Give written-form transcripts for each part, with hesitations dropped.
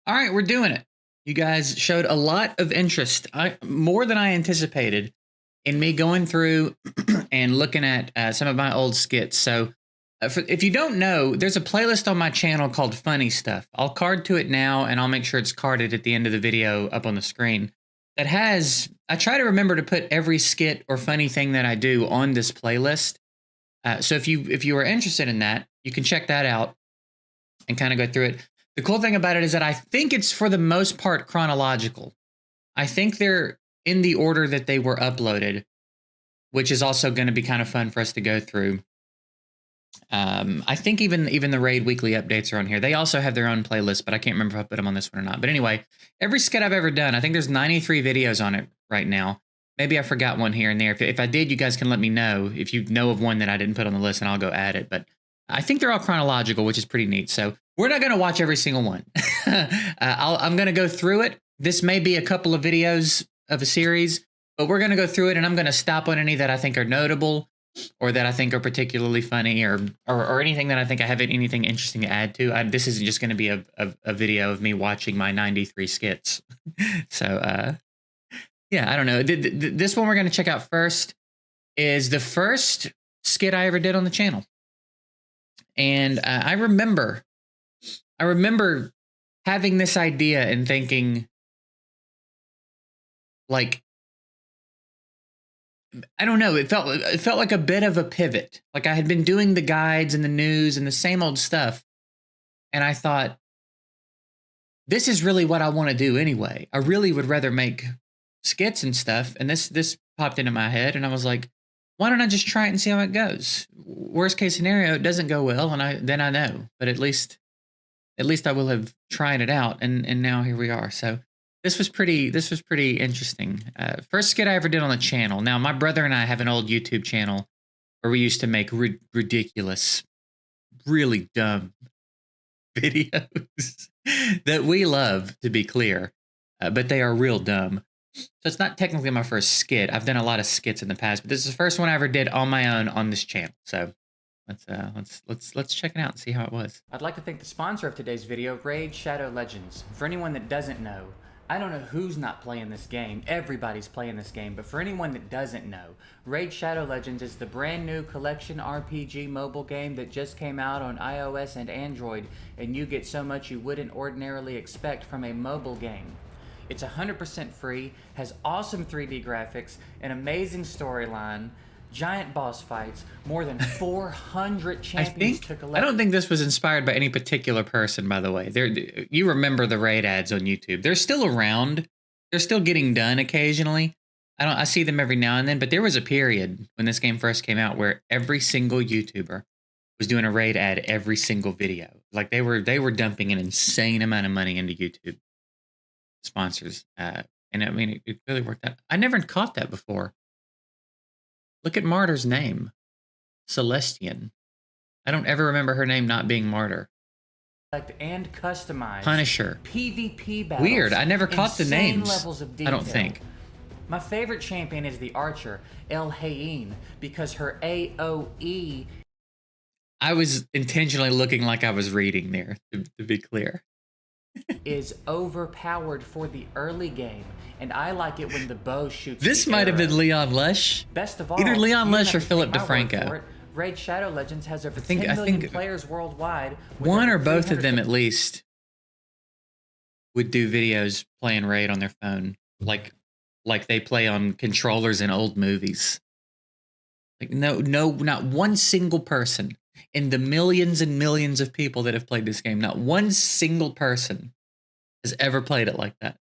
All right, we're doing it. You guys showed a lot of interest, more than I anticipated, in me going through and looking at some of my old skits. So, if you don't know, there's a playlist on my channel called Funny Stuff. I'll card to it now, and I'll make sure it's carded at the end of the video up on the screen. That has, I try to remember to put every skit or funny thing that I do on this playlist. So if you are interested in that, you can check that out and kind of go through it. The cool thing about it is that I think it's for the most part chronological. I think they're in the order that they were uploaded, which is also going to be kind of fun for us to go through. I think even the Raid weekly updates are on here. They also have their own playlist, but I can't remember if I put them on this one or not. But anyway, every skit I've ever done, I think there's 93 videos on it right now. Maybe I forgot one here and there. If I did, you guys can let me know if you know of one that I didn't put on the list, and I'll go add it. But I think they're all chronological, which is pretty neat. So we're not going to watch every single one. I'm going to go through it. This may be a couple of videos of a series, but we're going to go through it, and I'm going to stop on any that I think are notable or that I think are particularly funny or anything that I think I have anything interesting to add to. This isn't just going to be a video of me watching my 93 skits. So, yeah, I don't know. This one we're going to check out first is the first skit I ever did on the channel. And I remember having this idea and thinking, like, I don't know, it felt like a bit of a pivot. Like I had been doing the guides and the news and the same old stuff. And I thought, this is really what I want to do anyway. I really would rather make skits and stuff. And this popped into my head, and I was like, why don't I just try it and see how it goes? Worst case scenario, it doesn't go well, and then I know. But at least I will have tried it out, and now here we are. So this was pretty interesting. First skit I ever did on the channel. Now my brother and I have an old YouTube channel where we used to make ridiculous, really dumb videos that we love, to be clear, but they are real dumb. So it's not technically my first skit. I've done a lot of skits in the past, but this is the first one I ever did on my own on this channel. So let's check it out and see how it was. I'd like to thank the sponsor of today's video, Raid Shadow Legends. For anyone that doesn't know, I don't know who's not playing this game. Everybody's playing this game, but for anyone that doesn't know, Raid Shadow Legends is the brand new collection RPG mobile game that just came out on iOS and Android, and you get so much you wouldn't ordinarily expect from a mobile game. It's 100% free, has awesome 3D graphics, an amazing storyline, giant boss fights, more than 400 champions to collect. I don't think this was inspired by any particular person, by the way. You remember the raid ads on YouTube. They're still around. They're still getting done occasionally. I see them every now and then, but there was a period when this game first came out where every single YouTuber was doing a raid ad every single video. Like they were dumping an insane amount of money into YouTube sponsors. And I mean, it really worked out. I never caught that before. Look at Martyr's name, Celestian. I don't ever remember her name not being Martyr. And customize Punisher. PvP battles. Weird. I never caught the names. Levels of detail. I don't think. My favorite champion is the Archer, El Hayin, because her AoE. I was intentionally looking like I was reading there, to be clear. Is overpowered for the early game, and I like it when the bow shoots. This might have been Leon Lesh. Best of all, either Leon Lesh or Philip DeFranco. Raid Shadow Legends has over 10 million players worldwide. One or both of them at least would do videos playing Raid on their phone, like they play on controllers in old movies. Like no, not one single person in the millions and millions of people that have played this game, not one single person has ever played it like that.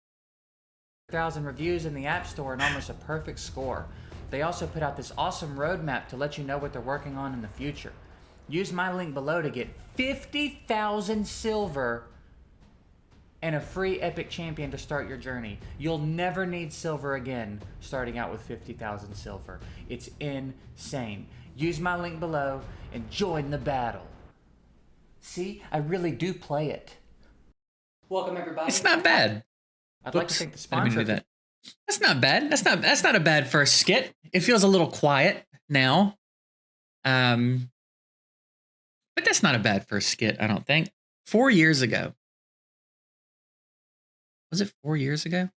1,000 reviews in the App Store and almost a perfect score. They also put out this awesome roadmap to let you know what they're working on in the future. Use my link below to get 50,000 silver and a free epic champion to start your journey. You'll never need silver again starting out with 50,000 silver. It's insane. Use my link below and join the battle. See, I really do play it. Welcome everybody. It's not bad. I'd like to thank the sponsor. That's not bad. That's not a bad first skit. It feels a little quiet now. But that's not a bad first skit, I don't think. 4 years ago, Was it 4 years ago?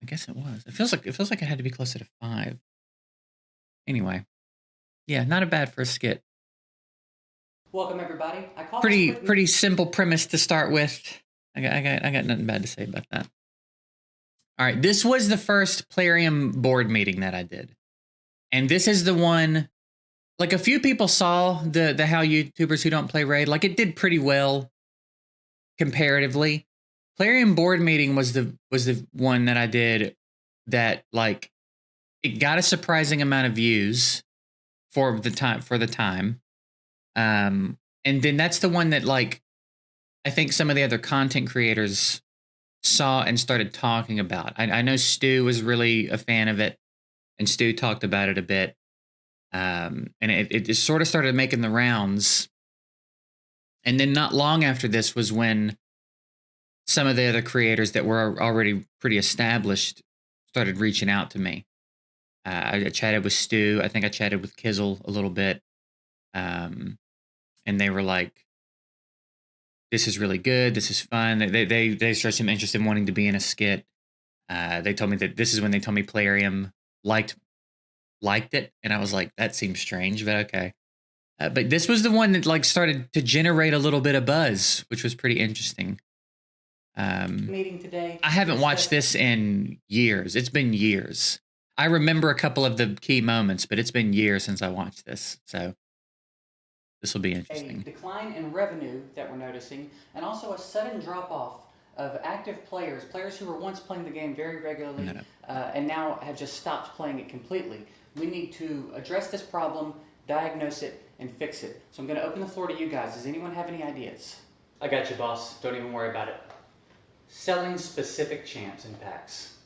I guess it was. It feels like it had to be closer to 5. Anyway, yeah, not a bad first skit. Welcome everybody. I call this Pretty quick simple premise to start with. I got nothing bad to say about that. All right, this was the first Plarium board meeting that I did. And this is the one, like, a few people saw the how YouTubers who don't play Raid, like, it did pretty well comparatively. Plarium board meeting was the one that I did that, like, it got a surprising amount of views for the time. And then that's the one that, like, I think some of the other content creators saw and started talking about. I know Stu was really a fan of it, and Stu talked about it a bit. And it just sort of started making the rounds. And then not long after this was when some of the other creators that were already pretty established started reaching out to me. I chatted with Stu. I think I chatted with Kizzle a little bit. And they were like, this is really good. This is fun. They expressed some interest in wanting to be in a skit. They told me that this is when they told me Plarium liked it. And I was like, that seems strange, but okay. But this was the one that, like, started to generate a little bit of buzz, which was pretty interesting. meeting today. I haven't watched this in years. It's been years. I remember a couple of the key moments, but it's been years since I watched this. So this will be A interesting. decline in revenue that we're noticing, and also a sudden drop-off of active players who were once playing the game very regularly, and now have just stopped playing it completely. We need to address this problem, diagnose it, and fix it. So I'm going to open the floor to you guys. Does anyone have any ideas? I got you, boss. Don't even worry about it. Selling specific champs in packs.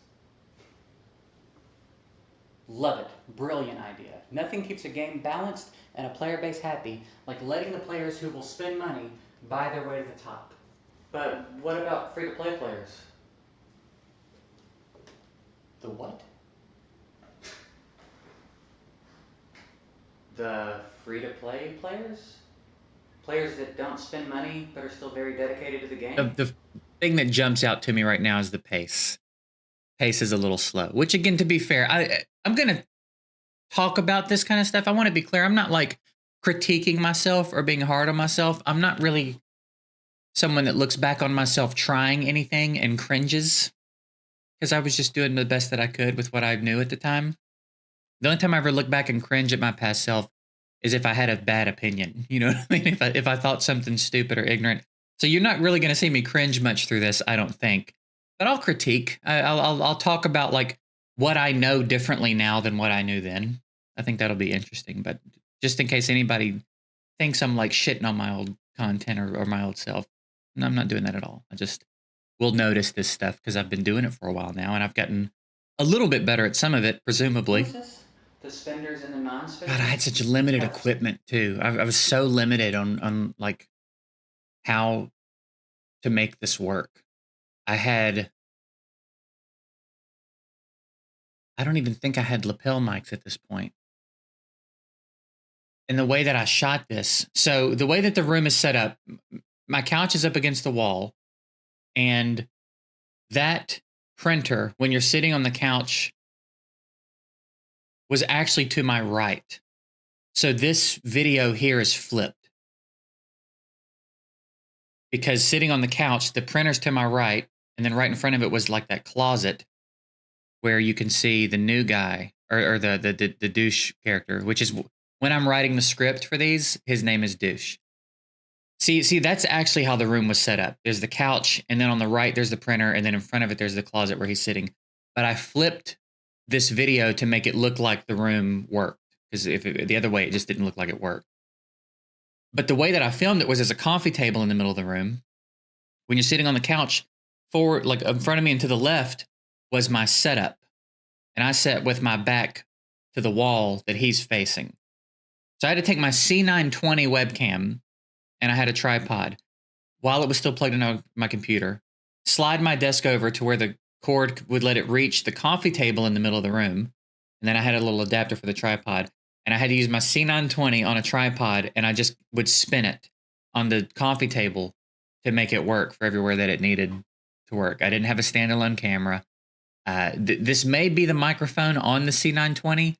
Love it. Brilliant idea. Nothing keeps a game balanced and a player base happy like letting the players who will spend money buy their way to the top. But what about free-to-play players? The what? The free-to-play players? Players that don't spend money but are still very dedicated to the game? The thing that jumps out to me right now is the pace. Pace is a little slow, which, again, to be fair, I'm going to talk about this kind of stuff. I want to be clear. I'm not, like, critiquing myself or being hard on myself. I'm not really someone that looks back on myself trying anything and cringes, because I was just doing the best that I could with what I knew at the time. The only time I ever look back and cringe at my past self is if I had a bad opinion. You know what I mean? If I thought something stupid or ignorant. So you're not really going to see me cringe much through this, I don't think. But I'll critique. I'll talk about, like, what I know differently now than what I knew then. I think that'll be interesting. But just in case anybody thinks I'm, like, shitting on my old content or my old self, no, I'm not doing that at all. I just will notice this stuff because I've been doing it for a while now, and I've gotten a little bit better at some of it, presumably. The spenders and the non-spenders? God, I had such limited equipment too. I was so limited on like how to make this work. I don't even think I had lapel mics at this point. And the way that I shot this, so the way that the room is set up, my couch is up against the wall, and that printer, when you're sitting on the couch, was actually to my right. So this video here is flipped. Because sitting on the couch, the printer's to my right, and then right in front of it was, like, that closet where you can see the new guy, or the douche character, which is, when I'm writing the script for these, his name is Douche. See, that's actually how the room was set up. There's the couch, and then on the right, there's the printer, and then in front of it, there's the closet where he's sitting. But I flipped this video to make it look like the room worked, because the other way, it just didn't look like it worked. But the way that I filmed it was as a coffee table in the middle of the room. When you're sitting on the couch, forward, like in front of me and to the left, was my setup. And I sat with my back to the wall that he's facing. So I had to take my C920 webcam, and I had a tripod while it was still plugged into my computer, slide my desk over to where the cord would let it reach the coffee table in the middle of the room. And then I had a little adapter for the tripod. And I had to use my C920 on a tripod, and I just would spin it on the coffee table to make it work for everywhere that it needed to work. I didn't have a standalone camera. This may be the microphone on the C920,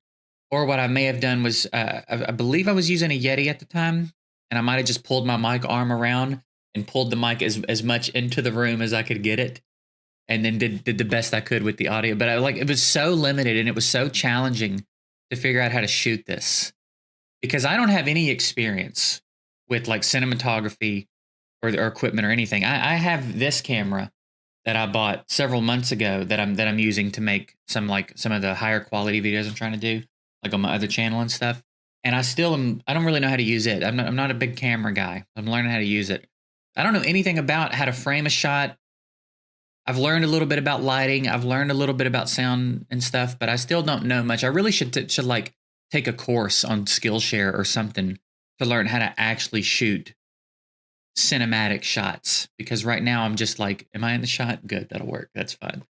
or what I may have done was, I believe I was using a Yeti at the time, and I might have just pulled my mic arm around and pulled the mic as much into the room as I could get it, and then did the best I could with the audio. But it was so limited, and it was so challenging to figure out how to shoot this, because I don't have any experience with like cinematography or equipment or anything. I have this camera that I bought several months ago that I'm using to make some of the higher quality videos I'm trying to do, like on my other channel and stuff. And I don't really know how to use it. I'm not a big camera guy. I'm learning how to use it. I don't know anything about how to frame a shot. I've learned a little bit about lighting. I've learned a little bit about sound and stuff, but I still don't know much. I really should like take a course on Skillshare or something to learn how to actually shoot cinematic shots, because right now I'm just like, am I in the shot? Good, that'll work. That's fine.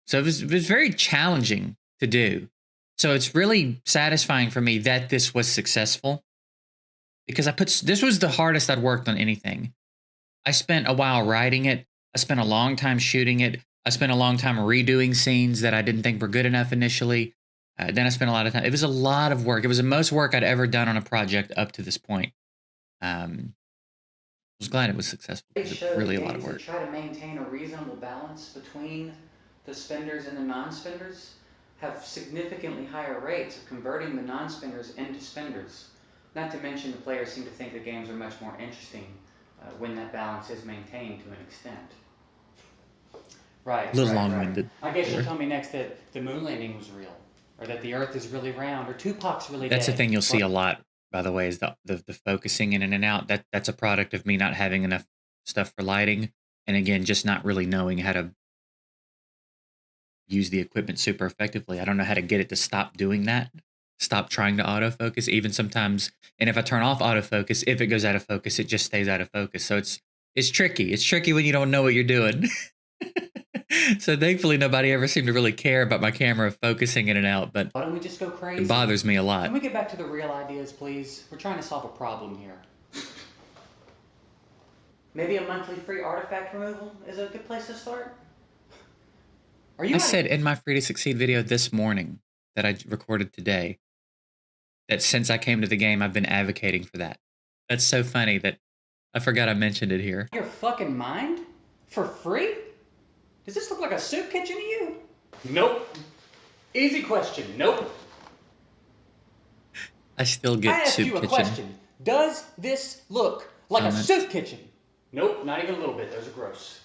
So it was very challenging to do. So it's really satisfying for me that this was successful, because this was the hardest I'd worked on anything. I spent a while writing it. I spent a long time shooting it. I spent a long time redoing scenes that I didn't think were good enough initially. Then I spent a lot of time. It was a lot of work. It was the most work I'd ever done on a project up to this point. I was glad it was successful. They It was show really a lot games of work. that try to maintain a reasonable balance between the spenders and the non-spenders have significantly higher rates of converting the non-spenders into spenders. Not to mention the players seem to think the games are much more interesting when that balance is maintained to an extent. Right, A little right. long-winded. I guess you'll tell me next that the moon landing was real, or that the Earth is really round, or Tupac's really That's the dead. thing you'll see a lot, by the way, is the focusing in and out. That's a product of me not having enough stuff for lighting, and again, just not really knowing how to use the equipment super effectively. I don't know how to get it to stop doing that, stop trying to autofocus, even sometimes. And if I turn off autofocus, if it goes out of focus, it just stays out of focus. So it's tricky. It's tricky when you don't know what you're doing. So thankfully, nobody ever seemed to really care about my camera focusing in and out, but Why don't we just go crazy? it bothers me a lot. Can we get back to the real ideas, please? We're trying to solve a problem here. Maybe a monthly free artifact removal is a good place to start? I said in my Free to Succeed video this morning that I recorded today that since I came to the game, I've been advocating for that. That's so funny that I forgot I mentioned it here. Your fucking mind? For free? Does this look like a soup kitchen to you? Nope. Easy question. Nope. I still get I asked soup you a kitchen. question. Does this look like a soup kitchen? Nope, not even a little bit. Those are gross.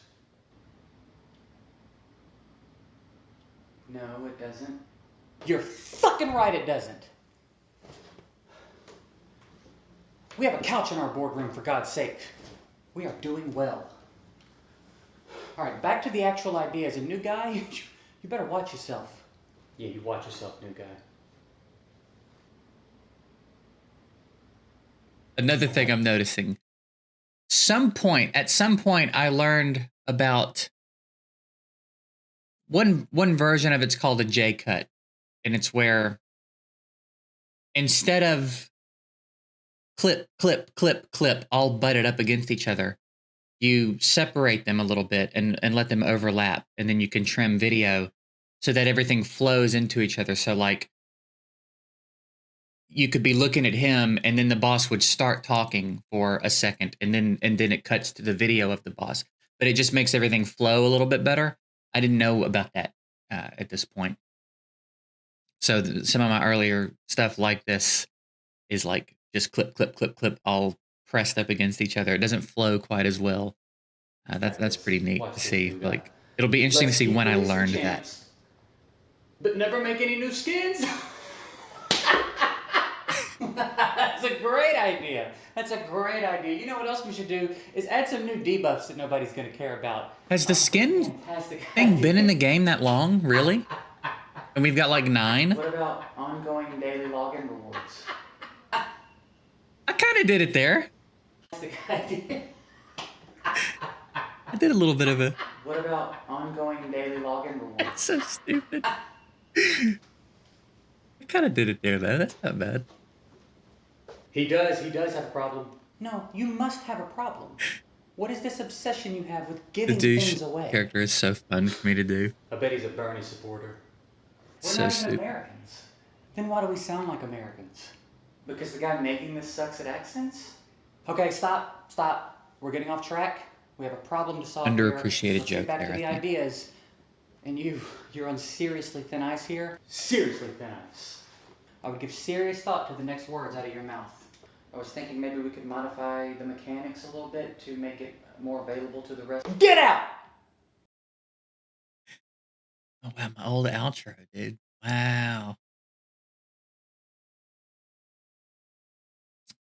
No, it doesn't. You're fucking right, it doesn't. We have a couch in our boardroom, for God's sake. We are doing well. All right, back to the actual idea. As a new guy, you better watch yourself. Yeah, you watch yourself, new guy. Another thing I'm noticing. At some point, I learned about one version of it's called a J cut, and it's where instead of clip, clip, clip, clip, all butted up against each other, you separate them a little bit and let them overlap, and then you can trim video so that everything flows into each other. So like you could be looking at him, and then the boss would start talking for a second, and then it cuts to the video of the boss. But it just makes everything flow a little bit better. I didn't know about that at this point. So some of my earlier stuff like this is like just clip, clip, clip, clip, all pressed up against each other. It doesn't flow quite as well. That's pretty neat to see. Like it'll be interesting to see when I learned that. But never make any new skins. That's a great idea. That's a great idea. You know what else we should do is add some new debuffs that nobody's going to care about. Has the skin thing been in the game that long? Really? And we've got like 9? What about ongoing daily login rewards? I kind of did it there. That's the idea. I did a little bit of a... What about ongoing daily login rewards? That's so stupid. I kind of did it there, though. That's not bad. He does have a problem. No, you must have a problem. What is this obsession you have with The giving douche things away? character is so fun for me to do. I bet he's a Bernie supporter. We're So not even stupid. Americans. Then why do we sound like Americans? Because the guy making this sucks at accents? Okay, stop. We're getting off track. We have a problem to solve here. Underappreciated Let's joke get back there, to the I think. ideas. And you're on seriously thin ice here. Seriously thin ice. I would give serious thought to the next words out of your mouth. I was thinking maybe we could modify the mechanics a little bit to make it more available to the rest. Get out! Oh wow, my old outro, dude. Wow.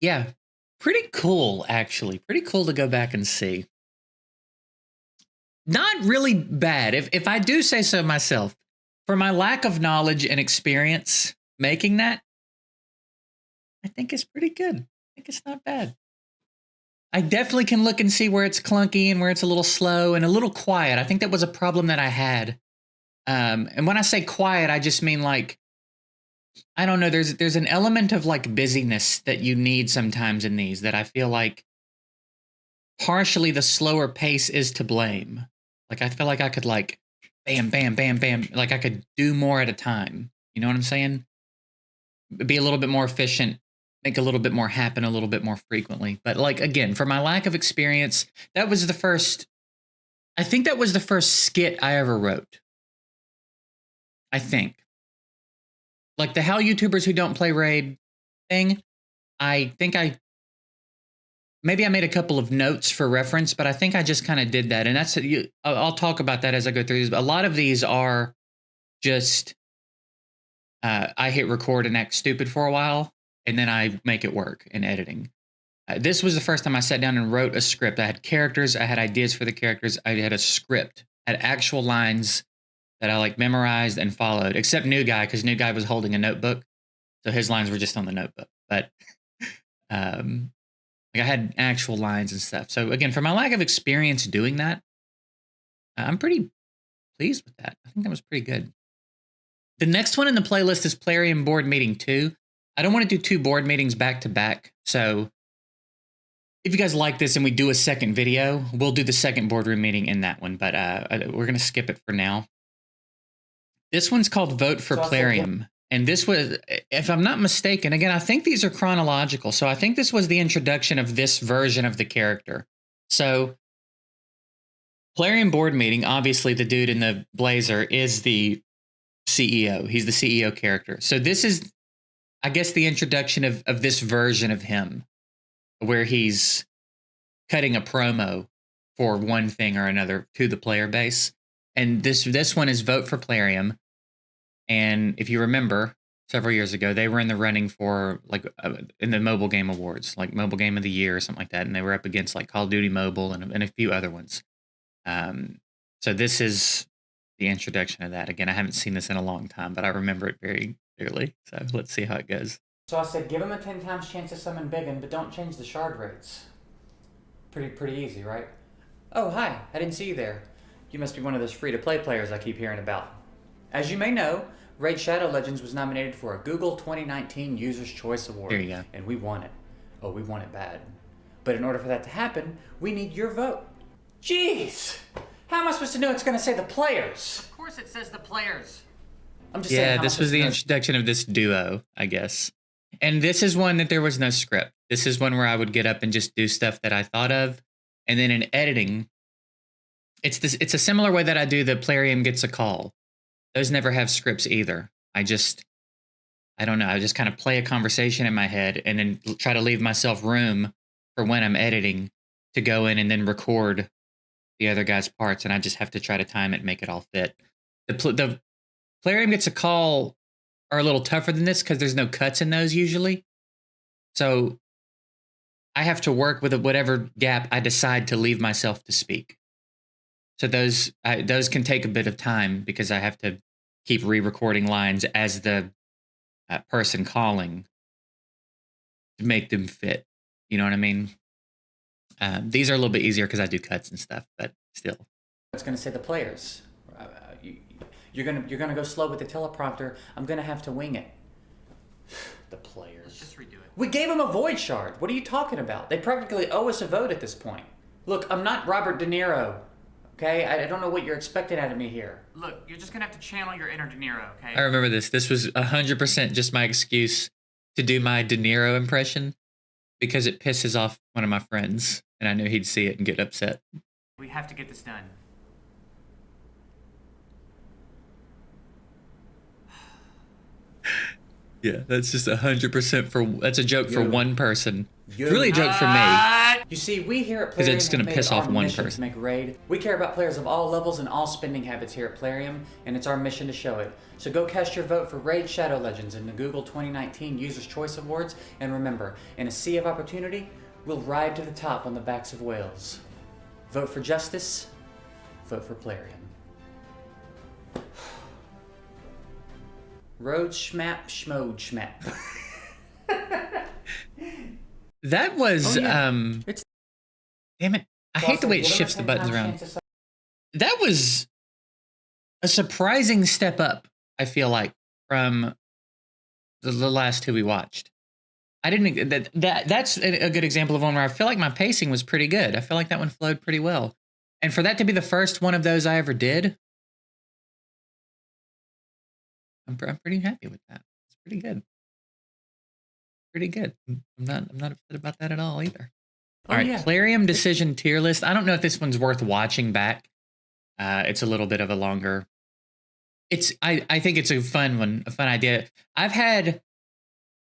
Yeah, pretty cool, actually. Pretty cool to go back and see. Not really bad, if I do say so myself. For my lack of knowledge and experience making that, I think it's pretty good. I think it's not bad. I definitely can look and see where it's clunky and where it's a little slow and a little quiet. I think that was a problem that I had. And when I say quiet, I just mean like, I don't know, there's an element of like busyness that you need sometimes in these that I feel like partially the slower pace is to blame. Like I feel like I could like bam, bam, bam, bam, like I could do more at a time. You know what I'm saying? Be a little bit more efficient, make a little bit more happen a little bit more frequently. But like again, for my lack of experience, that was the first I think that was the first skit I ever wrote. I think. Like the how YouTubers who don't play Raid thing, I think maybe I made a couple of notes for reference, but I think I just kind of did that. And I'll talk about that as I go through these. But a lot of these are just I hit record and act stupid for a while, and then I make it work in editing. This was the first time I sat down and wrote a script. I had characters, I had ideas for the characters, I had a script, had actual lines that I like memorized and followed, except New Guy, because New Guy was holding a notebook. So his lines were just on the notebook. But like I had actual lines and stuff. So again, for my lack of experience doing that, I'm pretty pleased with that. I think that was pretty good. The next one in the playlist is Plarium Board Meeting 2. I don't want to do 2 board meetings back to back. So if you guys like this and we do a second video, we'll do the second boardroom meeting in that one. But we're going to skip it for now. This one's called Vote for Plarium. And this was, if I'm not mistaken, again, I think these are chronological. So I think this was the introduction of this version of the character. So Plarium Board Meeting, obviously the dude in the blazer is the CEO. He's the CEO character. So this is, I guess, the introduction of this version of him, where he's cutting a promo for one thing or another to the player base. And this one is Vote for Plarium. And if you remember, several years ago, they were in the running for like in the mobile game awards, like mobile game of the year or something like that. And they were up against like Call of Duty Mobile and a few other ones. So this is the introduction of that. Again, I haven't seen this in a long time, but I remember it very clearly. So let's see how it goes. So I said, give him a 10 times chance to summon Biggin, but don't change the shard rates. Pretty easy, right? Oh, hi. I didn't see you there. You must be one of those free-to-play players I keep hearing about. As you may know, Raid Shadow Legends was nominated for a Google 2019 User's Choice Award. There you go. And we won it. Oh, we won it bad. But in order for that to happen, we need your vote. Jeez! How am I supposed to know it's going to say the players? Of course it says the players. I'm just saying. Yeah, this was the introduction of this duo, I guess. And this is one that there was no script. This is one where I would get up and just do stuff that I thought of. And then in editing, it's a similar way that I do the Plarium Gets a Call. Those never have scripts either. I don't know. I just kind of play a conversation in my head and then try to leave myself room for when I'm editing to go in and then record the other guy's parts. And I just have to try to time it and make it all fit. The Plarium Gets a Call are a little tougher than this because there's no cuts in those usually. So I have to work with whatever gap I decide to leave myself to speak. So those can take a bit of time because I have to keep re-recording lines as the person calling to make them fit. You know what I mean? These are a little bit easier because I do cuts and stuff, but still. It's going to say the players. You're gonna go slow with the teleprompter. I'm gonna have to wing it. The players. Let's just redo it. We gave them a void shard. What are you talking about? They practically owe us a vote at this point. Look, I'm not Robert De Niro. Okay? I don't know what you're expecting out of me here. Look, you're just gonna have to channel your inner De Niro, okay? I remember this. This was 100% just my excuse to do my De Niro impression because it pisses off one of my friends, and I knew he'd see it and get upset. We have to get this done. Yeah, that's just 100% for. That's a joke for one person. It's really a joke for me. You see, we here at Plarium Because it's gonna have made piss it off our one mission person. to make Raid. We care about players of all levels and all spending habits here at Plarium, and it's our mission to show it. So go cast your vote for Raid Shadow Legends in the Google 2019 Users' Choice Awards, and remember, in a sea of opportunity, we'll ride to the top on the backs of whales. Vote for justice, vote for Plarium. Road schmap schmode schmap. That was It's damn it. I hate the way it shifts the buttons around. That was a surprising step up, I feel like, from the last two we watched. I didn't that's a good example of one where I feel like my pacing was pretty good. I feel like that one flowed pretty well. And for that to be the first one of those I ever did, I'm pretty happy with that. It's pretty good. Pretty good. I'm not upset about that at all either. All right, yeah. Plarium Decision tier list. I don't know if this one's worth watching back. It's a little bit of a longer. I think it's a fun one, a fun idea. I've had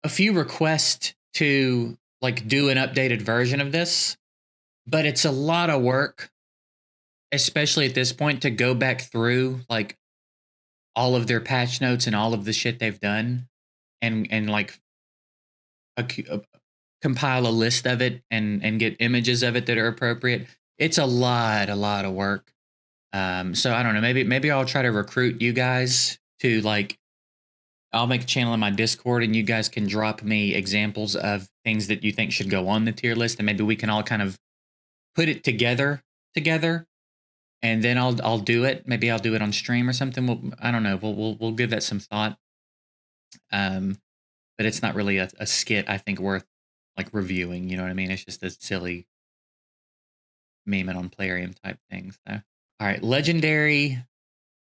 a few requests to like do an updated version of this, but it's a lot of work, especially at this point, to go back through like all of their patch notes and all of the shit they've done, and like compile a list of it and get images of it that are appropriate. It's a lot of work. So I don't know. Maybe I'll try to recruit you guys to like. I'll make a channel in my Discord, and you guys can drop me examples of things that you think should go on the tier list, and maybe we can all kind of put it together, and then I'll do it. Maybe I'll do it on stream or something. I don't know. We'll give that some thought. But it's not really a skit I think worth like reviewing. You know what I mean? It's just a silly meme on Plarium type thing. So, all right, legendary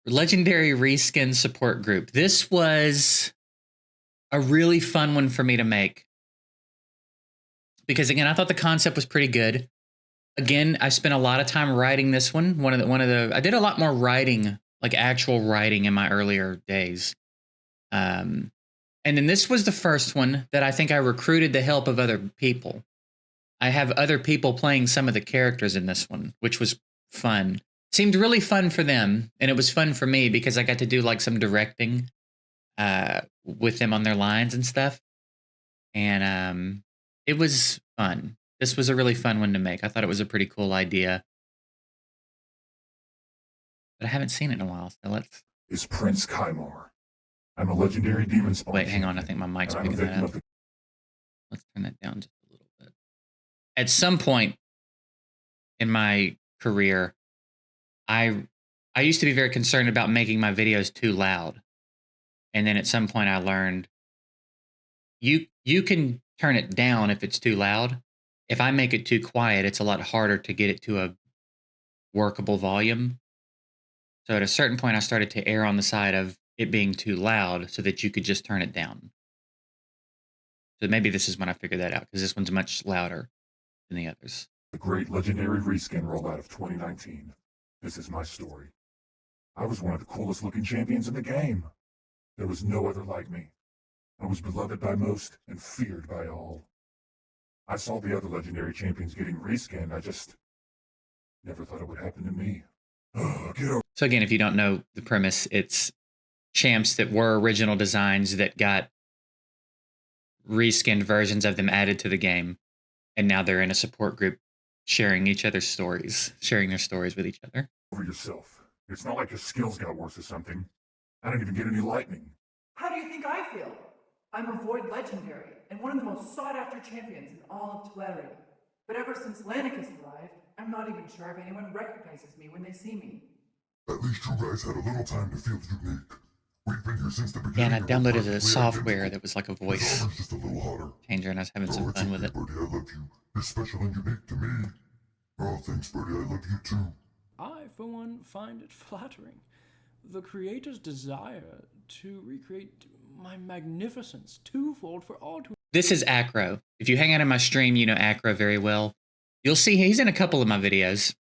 reskin support group. This was a really fun one for me to make because again, I thought the concept was pretty good. Again, I spent a lot of time writing this one. I did a lot more writing, like actual writing in my earlier days. And then this was the first one that I think I recruited the help of other people. I have other people playing some of the characters in this one, which was fun. Seemed really fun for them, and it was fun for me because I got to do like some directing with them on their lines and stuff. And it was fun. This was a really fun one to make. I thought it was a pretty cool idea. But I haven't seen it in a while, so let's... Is Prince Kymar. I'm a legendary demon spawn. Wait, hang on. I think my mic's picking that up. Let's turn that down just a little bit. At some point in my career, I used to be very concerned about making my videos too loud. And then at some point I learned you can turn it down if it's too loud. If I make it too quiet, it's a lot harder to get it to a workable volume. So at a certain point I started to err on the side of it being too loud so that you could just turn it down. So maybe this is when I figured that out, because this one's much louder than the others. The great legendary reskin rollout of 2019. This is my story. I was one of the coolest looking champions in the game. There was no other like me. I was beloved by most and feared by all. I saw the other legendary champions getting reskinned. I just never thought it would happen to me. So again, if you don't know the premise, it's champs that were original designs that got reskinned versions of them added to the game, and now they're in a support group sharing their stories with each other. Over yourself. It's not like your skills got worse or something. I didn't even get any lightning. How do you think I feel? I'm a Void Legendary, and one of the most sought-after champions in all of Tolarium. But ever since Lanicus arrived, I'm not even sure if anyone recognizes me when they see me. At least you guys had a little time to feel unique. We've been here since the beginning. Yeah, and I downloaded a software that was like a voice just a little hotter. changer, and I was having some fun with it. Birdie, I love you. You're special and unique to me. Oh, thanks, buddy. I love you too. I, for one, find it flattering. The creator's desire to recreate my magnificence twofold for all to. This is Acro. If you hang out in my stream, you know Acro very well. You'll see he's in a couple of my videos.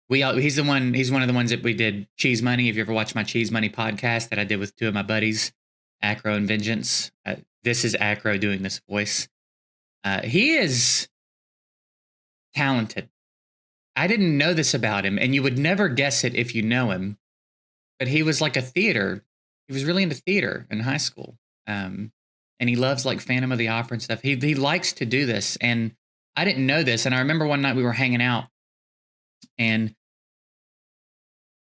He's one of the ones that we did Cheese Money. If you ever watched my Cheese Money podcast that I did with two of my buddies, Acro and Vengeance, this is Acro doing this voice. He is talented. I didn't know this about him, and you would never guess it if you know him. But he was like he was really into theater in high school. And he loves like Phantom of the Opera and stuff. He likes to do this, and I didn't know this. And I remember one night we were hanging out, and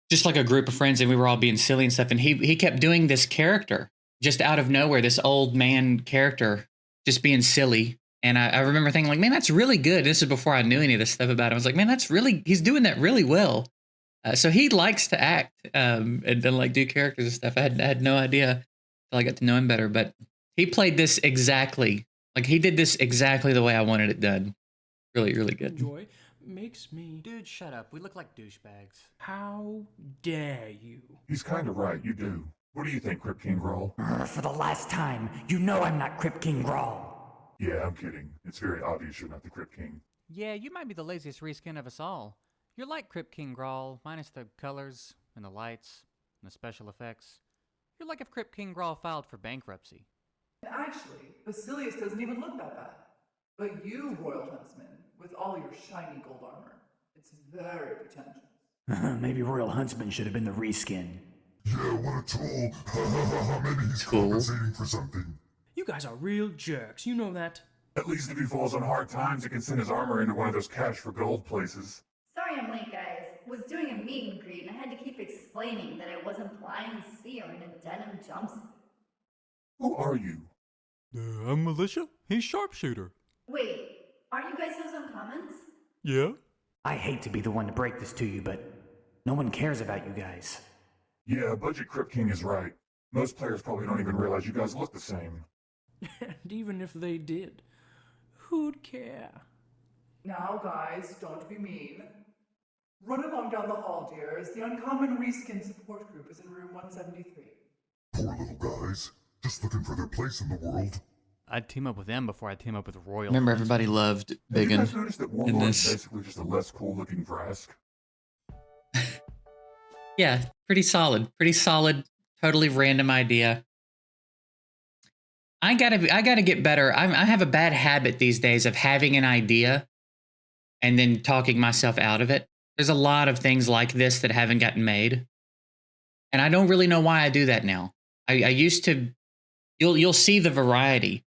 just like a group of friends, and we were all being silly and stuff. And he kept doing this character just out of nowhere, this old man character, just being silly. And I remember thinking, like, man, that's really good. This is before I knew any of this stuff about him. I was like, man, he's doing that really well. So he likes to act and then like do characters and stuff. I had no idea until I got to know him better. But he played this exactly, like he did this exactly the way I wanted it done. Really, really good. Enjoy makes me. Dude, shut up. We look like douchebags. How dare you? He's kind of right, you do. What do you think, Crypt King Grawl? For the last time, you know I'm not Crypt King Grawl. Yeah, I'm kidding. It's very obvious you're not the Crypt King. Yeah, you might be the laziest reskin of us all. You're like Crypt King Grawl, minus the colors and the lights and the special effects. You're like if Crypt King Grawl filed for bankruptcy. Actually, Basilius doesn't even look that bad. But you, Royal Huntsman, with all your shiny gold armor, it's very pretentious. Maybe Royal Huntsman should have been the reskin. Yeah, what a tool. Maybe he's Cool. compensating for something. You guys are real jerks. You know that. At least if he falls on hard times, he can send his armor into one of those cash for gold places. Sorry I'm late, guys. Was doing a meet and greet and I had to keep explaining that I wasn't blind seer in a denim jumpsuit. Who are you? I'm Militia. He's Sharpshooter. Wait, aren't you guys those uncommons? Yeah? I hate to be the one to break this to you, but no one cares about you guys. Yeah, Budget Crypt King is right. Most players probably don't even realize you guys look the same. And even if they did, who'd care? Now, guys, don't be mean. Run along down the hall, dears. The Uncommon Reskin Support Group is in room 173. Poor little guys. Just looking for their place in the world. I'd team up with them before I'd team up with Royal. Remember, everybody loved Have you Biggin guys noticed that in Warlord is this. basically just a less cool-looking Vrask? Yeah, pretty solid. Pretty solid. Totally random idea. I gotta get better. I have a bad habit these days of having an idea and then talking myself out of it. There's a lot of things like this that haven't gotten made, and I don't really know why I do that now. I used to. You'll see the variety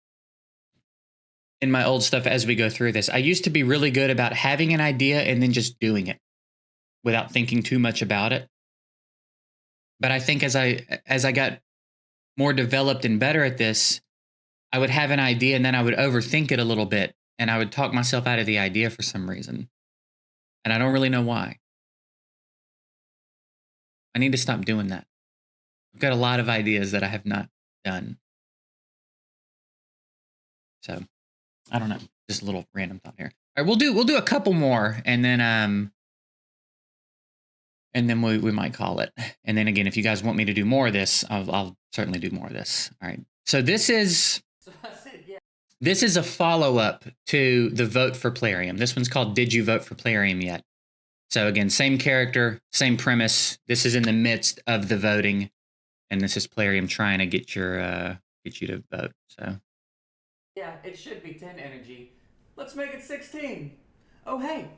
in my old stuff as we go through this. I used to be really good about having an idea and then just doing it without thinking too much about it. But I think as I got more developed and better at this, I would have an idea and then I would overthink it a little bit and I would talk myself out of the idea for some reason. And I don't really know why. I need to stop doing that. I've got a lot of ideas that I have not done. So, I don't know. Just a little random thought here. All right, we'll do a couple more and then we might call it. And then again, if you guys want me to do more of this, I'll certainly do more of this. All right. So this is a follow-up to the Vote for Plarium. This one's called Did You Vote for Plarium Yet? So again, same character, same premise. This is in the midst of the voting, and this is Plarium trying to get you to vote. So Yeah, it should be 10 energy. Let's make it 16. Oh, hey.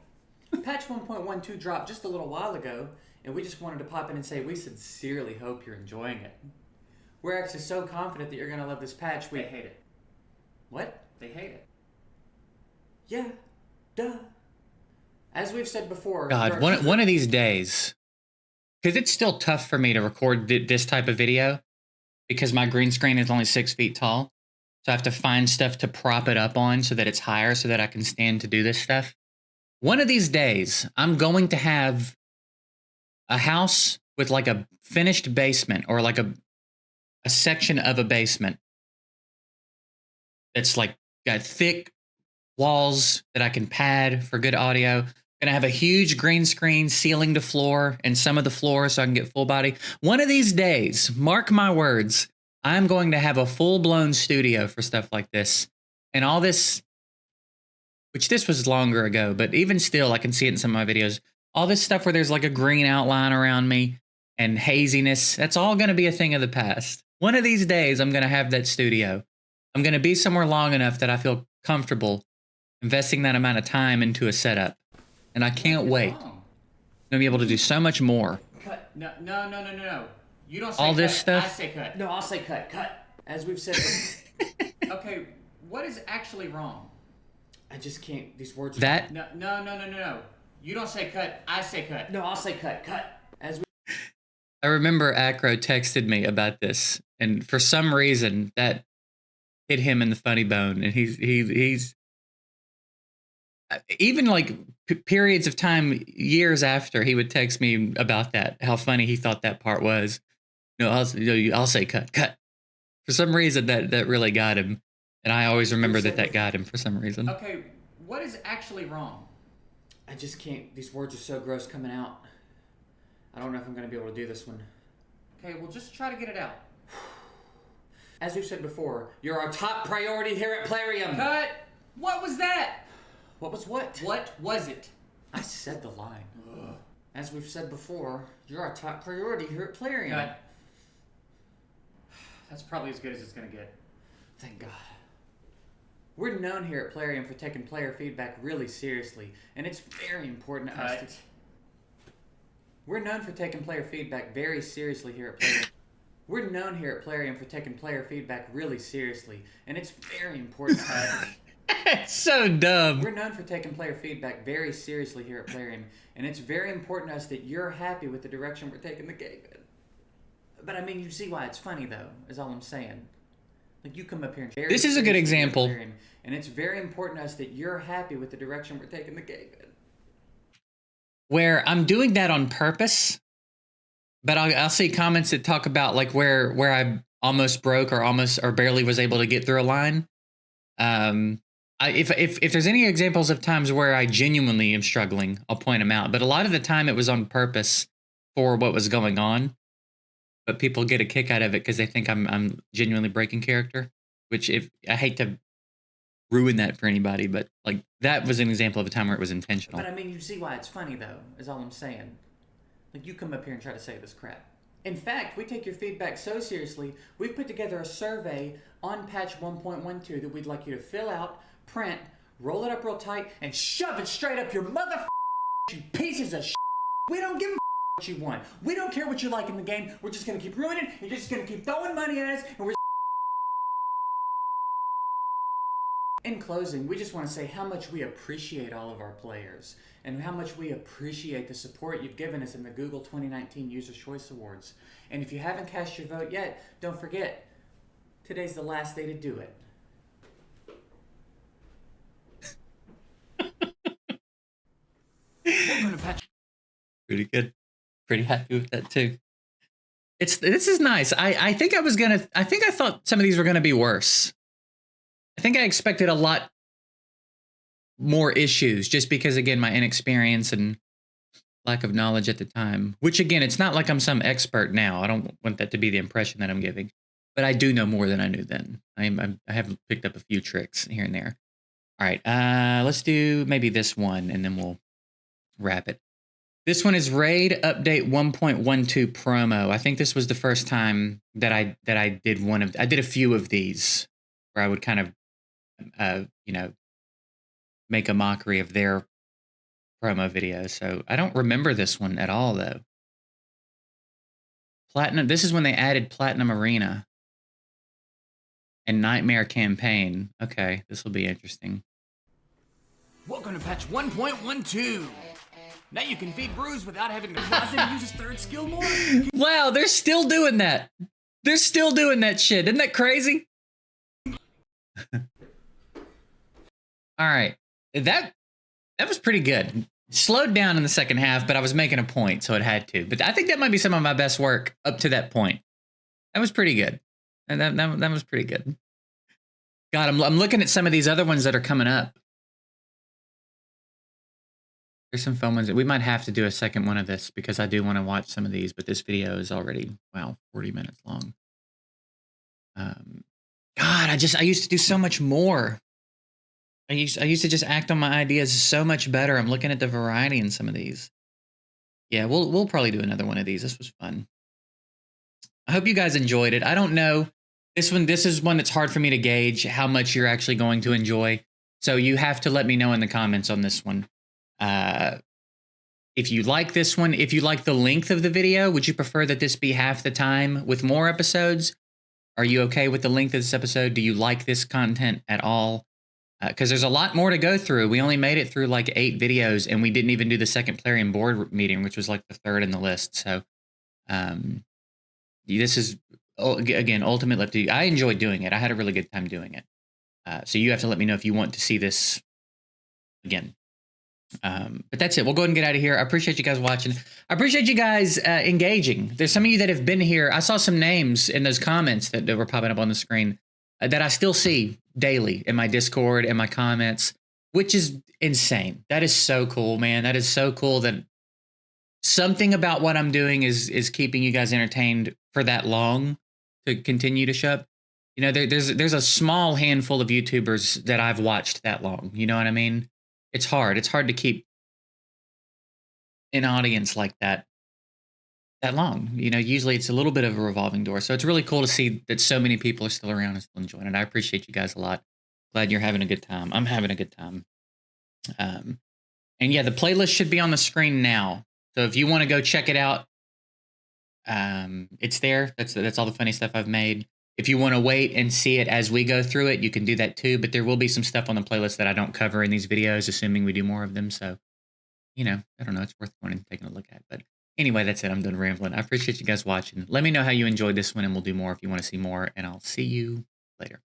Patch 1.12 dropped just a little while ago, and we just wanted to pop in and say we sincerely hope you're enjoying it. We're actually so confident that you're going to love this patch, we hate it. What? They hate it. Yeah, duh. As we've said before... God, one of these days, because it's still tough for me to record this type of video because my green screen is only 6 feet tall. So I have to find stuff to prop it up on so that it's higher so that I can stand to do this stuff. One of these days, I'm going to have a house with like a finished basement or like a section of a basement that's like got thick walls that I can pad for good audio. Gonna have a huge green screen ceiling to floor and some of the floor so I can get full body. One of these days, mark my words, I'm going to have a full-blown studio for stuff like this. And all this, which this was longer ago, but even still, I can see it in some of my videos. All this stuff where there's like a green outline around me and haziness, that's all going to be a thing of the past. One of these days, I'm going to have that studio. I'm going to be somewhere long enough that I feel comfortable investing that amount of time into a setup. And I can't wait. I'm going to be able to do so much more. Cut. No. You don't say all cut. this stuff? I say cut. No, I'll say cut. Cut. As we've said. Okay, what is actually wrong? I just can't. These words. That? No. You don't say cut. I say cut. No, I'll say cut. Cut. As we. I remember Acro texted me about this, and for some reason that hit him in the funny bone, and he's even like periods of time years after he would text me about that, how funny he thought that part was. No, I'll say cut. For some reason that really got him, and I always remember that got him for some reason. Okay, what is actually wrong? I just can't. These words are so gross coming out. I don't know if I'm going to be able to do this one. Okay, well just try to get it out. As we've said before, you're our top priority here at Plarium. Cut! What was that? What was what? What was it? I said the line. As we've said before, you're our top priority here at Plarium. Cut. That's probably as good as it's gonna get. Thank God. We're known here at Plarium for taking player feedback really seriously, and it's very important to us. We're known for taking player feedback very seriously here at Plarium. We're known here at Plarium for taking player feedback really seriously, and it's very important to us. It's so dumb. We're known for taking player feedback very seriously here at Plarium, and it's very important to us that you're happy with the direction we're taking the game in. But I mean, you see why it's funny, though, is all I'm saying. Like, you come up here and... This is a good example. And it's very important to us that you're happy with the direction we're taking the game in. Where I'm doing that on purpose, but I'll see comments that talk about like where I almost broke or barely was able to get through a line. If there's any examples of times where I genuinely am struggling, I'll point them out. But a lot of the time it was on purpose for what was going on. But people get a kick out of it because they think I'm genuinely breaking character. Which I hate to ruin that for anybody, but like that was an example of a time where it was intentional. But I mean, you see why it's funny though, is all I'm saying. Like, you come up here and try to say this crap. In fact, we take your feedback so seriously, we've put together a survey on patch 1.12 that we'd like you to fill out, print, roll it up real tight, and shove it straight up your you pieces of shit. We don't give a what you want. We don't care what you like in the game. We're just gonna keep ruining it, and you're just gonna keep throwing money at us, and we're... In closing, we just want to say how much we appreciate all of our players and how much we appreciate the support you've given us in the Google 2019 User Choice Awards. And if you haven't cast your vote yet, don't forget, today's the last day to do it. Pretty good. Pretty happy with that too. This is nice. I think I thought some of these were gonna be worse. I think I expected a lot more issues just because, again, my inexperience and lack of knowledge at the time. Which, again, it's not like I'm some expert now. I don't want that to be the impression that I'm giving. But I do know more than I knew then. I have picked up a few tricks here and there. All right, let's do maybe this one, and then we'll wrap it. This one is Raid Update 1.12 promo. I think this was the first time that I did I did a few of these where I would kind of make a mockery of their promo video. So I don't remember this one at all, though. Platinum. This is when they added Platinum Arena and Nightmare Campaign. Okay, this will be interesting. Welcome to patch 1.12. Now you can feed Bruce without having to pause and use his third skill more. Wow, they're still doing that. They're still doing that shit. Isn't that crazy? All right, that was pretty good. Slowed down in the second half, but I was making a point, so it had to. But I think that might be some of my best work up to that point. That was pretty good. And that was pretty good. God, I'm looking at some of these other ones that are coming up. There's some fun ones. We might have to do a second one of this because I do want to watch some of these, but this video is already, wow, 40 minutes long. God, I used to do so much more. I used to just act on my ideas so much better. I'm looking at the variety in some of these. Yeah, we'll probably do another one of these. This was fun. I hope you guys enjoyed it. I don't know. This is one that's hard for me to gauge how much you're actually going to enjoy. So you have to let me know in the comments on this one. If you like this one, if you like the length of the video, would you prefer that this be half the time with more episodes? Are you okay with the length of this episode? Do you like this content at all? Because there's a lot more to go through. We only made it through like 8 videos, and we didn't even do the second Plarium board meeting, which was like the 3rd in the list. So this is, again, ultimately up to you. I enjoyed doing it. I had a really good time doing it. So you have to let me know if you want to see this again. But that's it. We'll go ahead and get out of here. I appreciate you guys watching. I appreciate you guys engaging. There's some of you that have been here. I saw some names in those comments that were popping up on the screen that I still see daily in my Discord and my comments, which is insane. That is so cool, man. That is so cool that something about what I'm doing is keeping you guys entertained for that long to continue to show up. You know, there's a small handful of YouTubers that I've watched that long. You know what I mean? It's hard. It's hard to keep an audience like that long. You know, usually it's a little bit of a revolving door. So it's really cool to see that so many people are still around and still enjoying it. I appreciate you guys a lot. Glad you're having a good time. I'm having a good time. And yeah, the playlist should be on the screen now. So if you want to go check it out, it's there. That's all the funny stuff I've made. If you want to wait and see it as we go through it, you can do that too. But there will be some stuff on the playlist that I don't cover in these videos, assuming we do more of them. So, you know, I don't know. It's worth going and taking a look at. But anyway, that's it. I'm done rambling. I appreciate you guys watching. Let me know how you enjoyed this one, and we'll do more if you want to see more. And I'll see you later.